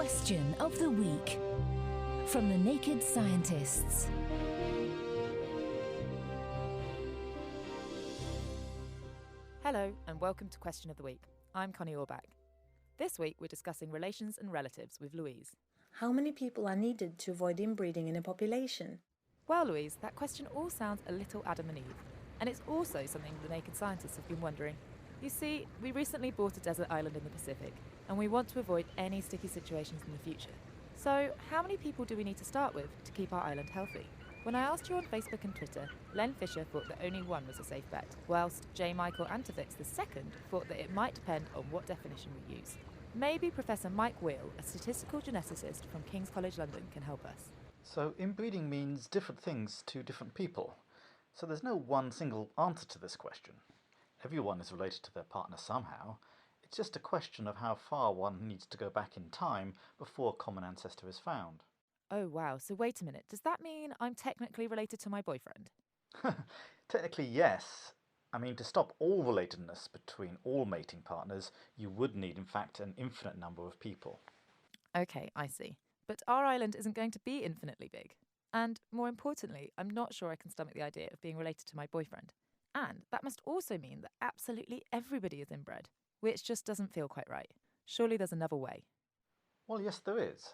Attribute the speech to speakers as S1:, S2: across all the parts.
S1: Question of the Week from the Naked Scientists.
S2: Hello and welcome to Question of the Week. I'm Connie Orbach. This week we're discussing relations and relatives with Louise.
S3: How many people are needed to avoid inbreeding in a population?
S2: Well, Louise, that question all sounds a little Adam and Eve, and it's also something the Naked Scientists have been wondering. You see, we recently bought a desert island in the Pacific, and we want to avoid any sticky situations in the future. So, how many people do we need to start with to keep our island healthy? When I asked you on Facebook and Twitter, Len Fisher thought that only one was a safe bet, whilst J. Michael Antovix II thought that it might depend on what definition we use. Maybe Professor Mike Wheel, a statistical geneticist from King's College London, can help us.
S4: So inbreeding means different things to different people. So there's no one single answer to this question. Everyone is related to their partner somehow. It's just a question of how far one needs to go back in time before a common ancestor is found.
S2: Oh wow, so wait a minute, does that mean I'm technically related to my boyfriend?
S4: Technically, yes. I mean, to stop all relatedness between all mating partners, you would need, in fact, an infinite number of people.
S2: Okay, I see. But our island isn't going to be infinitely big. And more importantly, I'm not sure I can stomach the idea of being related to my boyfriend. And that must also mean that absolutely everybody is inbred, which just doesn't feel quite right. Surely there's another way.
S4: Well, yes, there is.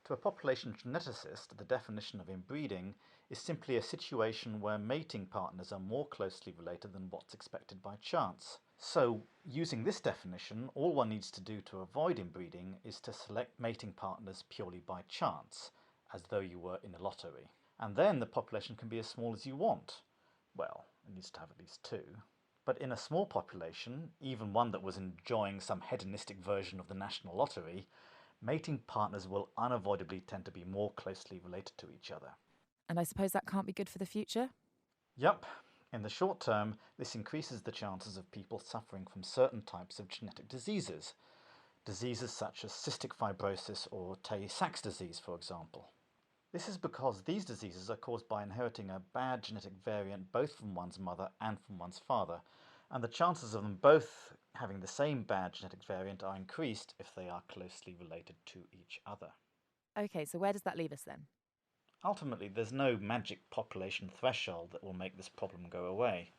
S4: To a population geneticist, the definition of inbreeding is simply a situation where mating partners are more closely related than what's expected by chance. So, using this definition, all one needs to do to avoid inbreeding is to select mating partners purely by chance, as though you were in a lottery. And then the population can be as small as you want. Well, it needs to have at least two. But in a small population, even one that was enjoying some hedonistic version of the national lottery, mating partners will unavoidably tend to be more closely related to each other.
S2: And I suppose that can't be good for the future?
S4: Yup. In the short term, this increases the chances of people suffering from certain types of genetic diseases. Diseases such as cystic fibrosis or Tay-Sachs disease, for example. This is because these diseases are caused by inheriting a bad genetic variant both from one's mother and from one's father, and the chances of them both having the same bad genetic variant are increased if they are closely related to each other.
S2: Okay, so where does that leave us then?
S4: Ultimately, there's no magic population threshold that will make this problem go away.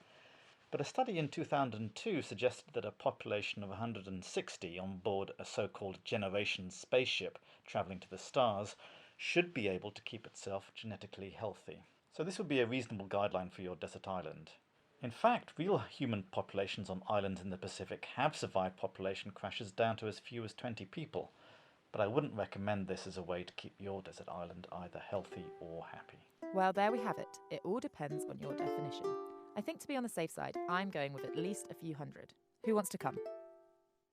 S4: But a study in 2002 suggested that a population of 160 on board a so-called generation spaceship travelling to the stars should be able to keep itself genetically healthy. So this would be a reasonable guideline for your desert island. In fact, real human populations on islands in the Pacific have survived population crashes down to as few as 20 people, but I wouldn't recommend this as a way to keep your desert island either healthy or happy.
S2: Well, there we have it. It all depends on your definition. I think to be on the safe side, I'm going with at least a few hundred. Who wants to come?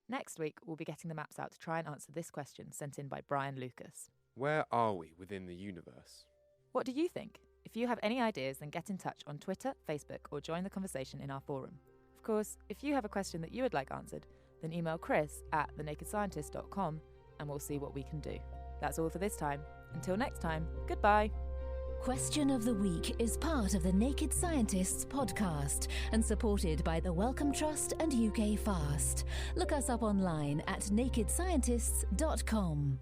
S2: Next week, we'll be getting the maps out to try and answer this question sent in by Brian Lucas.
S5: Where are we within the universe?
S2: What do you think? If you have any ideas, then get in touch on Twitter, Facebook, or join the conversation in our forum. Of course, if you have a question that you would like answered, then email chris@thenakedscientist.com and we'll see what we can do. That's all for this time. Until next time, goodbye.
S1: Question of the Week is part of the Naked Scientists podcast and supported by the Wellcome Trust and UK Fast. Look us up online at nakedscientists.com.